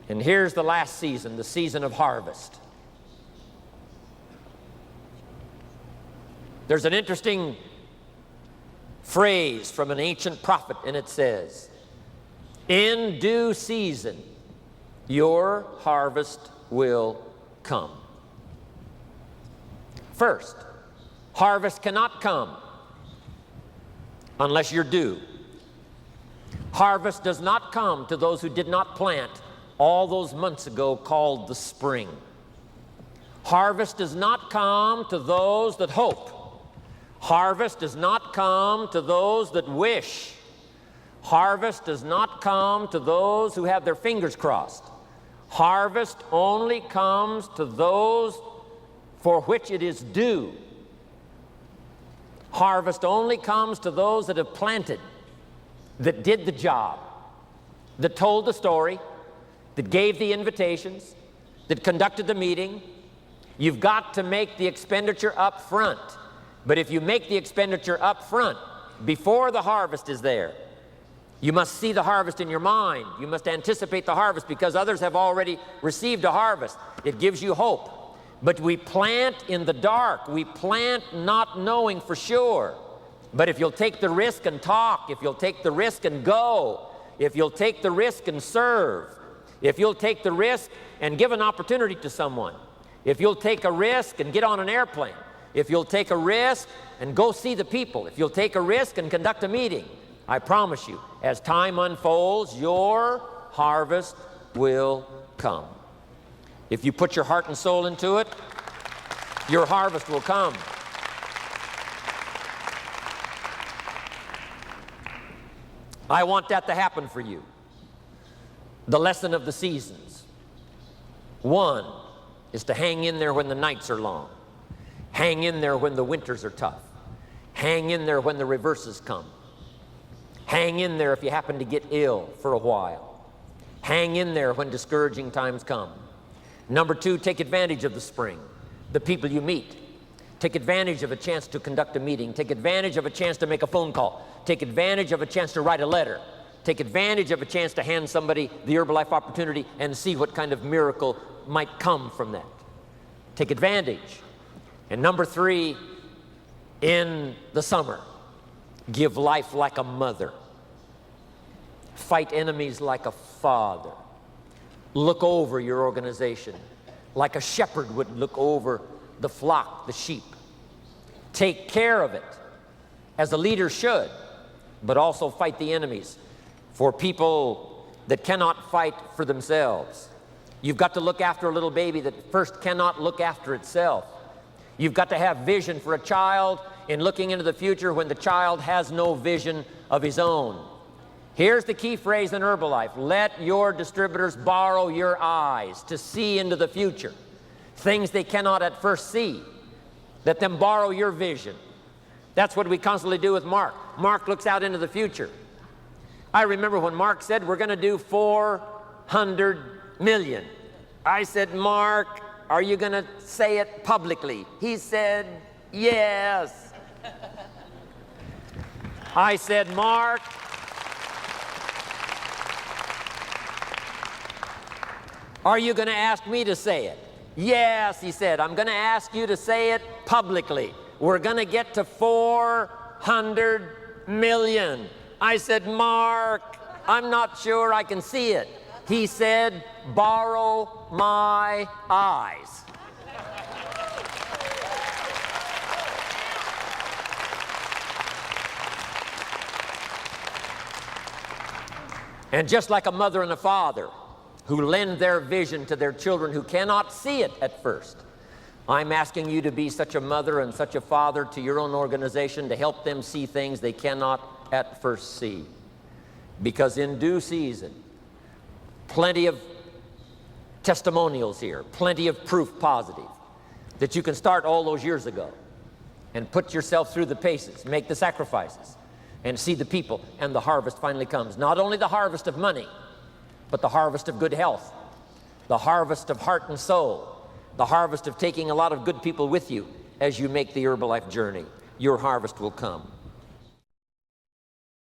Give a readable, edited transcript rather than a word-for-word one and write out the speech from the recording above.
And here's the last season, the season of harvest. There's an interesting phrase from an ancient prophet, and it says, "In due season, your harvest will come." First, harvest cannot come unless you're due. Harvest does not come to those who did not plant all those months ago called the spring. Harvest does not come to those that hope. Harvest does not come to those that wish. Harvest does not come to those who have their fingers crossed. Harvest only comes to those for which it is due. Harvest only comes to those that have planted, that did the job, that told the story, that gave the invitations, that conducted the meeting. You've got to make the expenditure up front. But if you make the expenditure up front, before the harvest is there, you must see the harvest in your mind. You must anticipate the harvest because others have already received a harvest. It gives you hope. But we plant in the dark. We plant not knowing for sure. But if you'll take the risk and talk, if you'll take the risk and go, if you'll take the risk and serve, if you'll take the risk and give an opportunity to someone, if you'll take a risk and get on an airplane, if you'll take a risk and go see the people, if you'll take a risk and conduct a meeting, I promise you, as time unfolds, your harvest will come. If you put your heart and soul into it, your harvest will come. I want that to happen for you. The lesson of the seasons. One is to hang in there when the nights are long. Hang in there when the winters are tough. Hang in there when the reverses come. Hang in there if you happen to get ill for a while. Hang in there when discouraging times come. Number two, take advantage of the spring, the people you meet. Take advantage of a chance to conduct a meeting. Take advantage of a chance to make a phone call. Take advantage of a chance to write a letter. Take advantage of a chance to hand somebody the Herbalife opportunity and see what kind of miracle might come from that. Take advantage. And number three, in the summer, give life like a mother. Fight enemies like a father. Look over your organization like a shepherd would look over the flock, the sheep. Take care of it as a leader should, but also fight the enemies for people that cannot fight for themselves. You've got to look after a little baby that first cannot look after itself. You've got to have vision for a child in looking into the future when the child has no vision of his own. Here's the key phrase in Herbalife: let your distributors borrow your eyes to see into the future. Things they cannot at first see. Let them borrow your vision. That's what we constantly do with Mark. Mark looks out into the future. I remember when Mark said, we're going to do 400 million. I said, Mark, are you going to say it publicly? He said, yes. I said, Mark, are you going to ask me to say it? Yes, he said, I'm going to ask you to say it publicly. We're going to get to 400 million. I said, Mark, I'm not sure I can see it. He said, borrow my eyes. And just like a mother and a father who lend their vision to their children who cannot see it at first, I'm asking you to be such a mother and such a father to your own organization to help them see things they cannot at first see. Because in due season, plenty of testimonials here, plenty of proof positive that you can start all those years ago and put yourself through the paces, make the sacrifices, and see the people, and the harvest finally comes. Not only the harvest of money, but the harvest of good health, the harvest of heart and soul, the harvest of taking a lot of good people with you as you make the Herbalife journey. Your harvest will come.